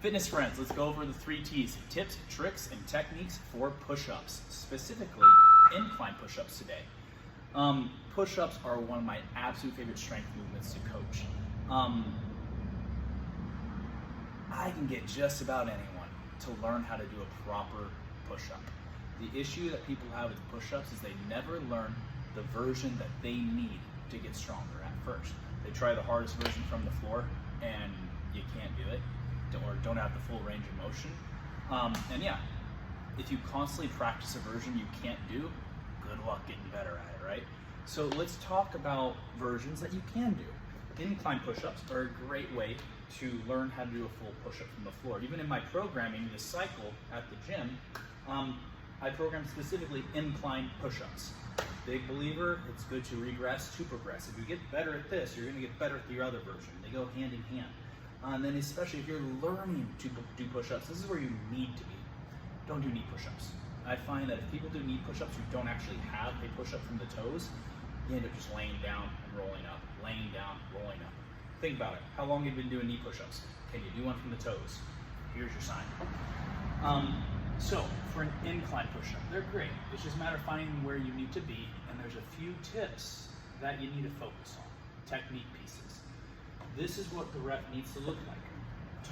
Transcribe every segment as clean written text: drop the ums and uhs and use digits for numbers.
Fitness friends, let's go over the 3 T's: tips, tricks, and techniques for push-ups, specifically incline push-ups today. Push-ups are one of my absolute favorite strength movements to coach. I can get just about anyone to learn how to do a proper push-up. The issue that people have with push-ups is they never learn the version that they need to get stronger at first. They try the hardest version from the floor and you can't do it, or don't have the full range of motion. And yeah, if you constantly practice a version you can't do, good luck getting better at it, right? So let's talk about versions that you can do. Incline push-ups are a great way to learn how to do a full push-up from the floor. Even in my programming, this cycle at the gym, I program specifically incline push-ups. Big believer, it's good to regress to progress. If you get better at this, you're gonna get better at the other version. They go hand in hand. And then especially if you're learning to do push-ups, this is where you need to be. Don't do knee push-ups. I find that if people do knee push-ups who don't actually have a push-up from the toes, you end up just laying down and rolling up, laying down, rolling up. Think about it. How long have you been doing knee push-ups? Can you do one from the toes? Here's your sign. So for an incline push-up, they're great. It's just a matter of finding where you need to be, and there's a few tips that you need to focus on, technique pieces. This is what the rep needs to look like.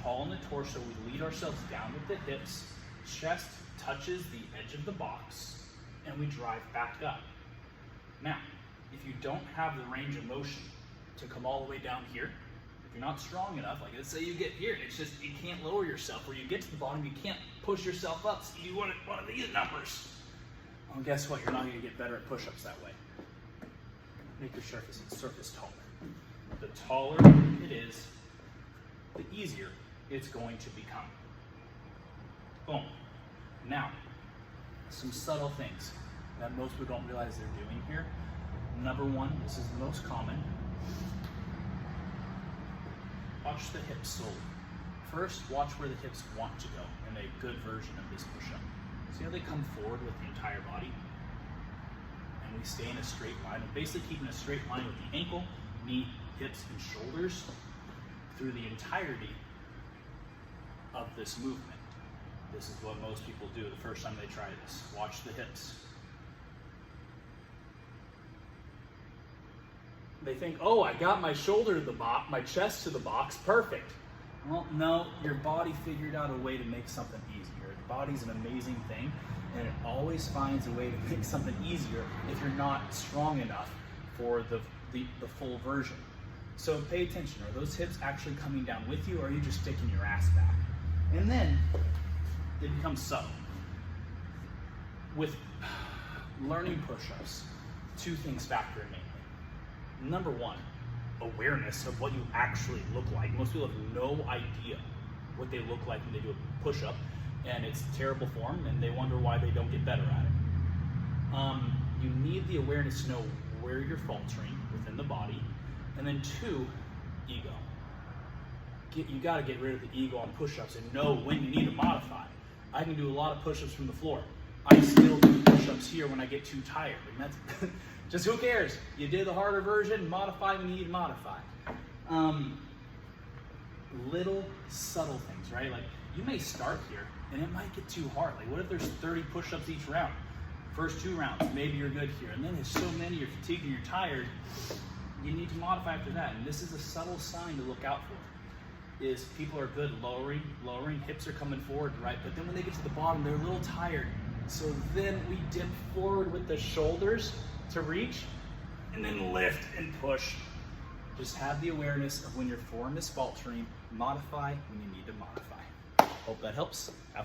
Tall in the torso, we lead ourselves down with the hips, chest touches the edge of the box, and we drive back up. Now, if you don't have the range of motion to come all the way down here, if you're not strong enough, like let's say you get here, it's just, you can't lower yourself, or you get to the bottom, you can't push yourself up, so you want one of these numbers. Well, guess what? You're not gonna get better at push-ups that way. Make your surface taller. The taller it is, the easier it's going to become. Boom. Now, some subtle things that most people don't realize they're doing here. Number one, this is the most common. Watch the hips solely. First, watch where the hips want to go in a good version of this push-up. See how they come forward with the entire body? And we stay in a straight line. We're basically keeping a straight line with the ankle, knee, hips, and shoulders through the entirety of this movement. This is what most people do the first time they try this. Watch the hips. They think, oh, I got my shoulder to the box, my chest to the box, perfect. Well, no, your body figured out a way to make something easier. The body's an amazing thing, and it always finds a way to make something easier if you're not strong enough for the full version. So pay attention. Are those hips actually coming down with you, or are you just sticking your ass back? And then they become subtle. With learning push-ups, 2 things factor in mainly. Number one, awareness of what you actually look like. Most people have no idea what they look like when they do a push-up, and it's terrible form, and they wonder why they don't get better at it. You need the awareness to know where you're faltering within the body, and then 2, ego. You got to get rid of the ego on push-ups and know when you need to modify. I can do a lot of push-ups from the floor. I still do push-ups here when I get too tired, and that's just who cares? You did the harder version, modify when you need to modify. Little subtle things, right? Like you may start here and it might get too hard. Like what if there's 30 push-ups each round? First 2 rounds, maybe you're good here. And then there's so many, you're fatigued and you're tired, you need to modify after that. And this is a subtle sign to look out for, is people are good lowering, hips are coming forward, right? But then when they get to the bottom, they're a little tired. So then we dip forward with the shoulders to reach, and then lift and push. Just have the awareness of when your form is faltering, modify when you need to modify. Hope that helps. Have fun.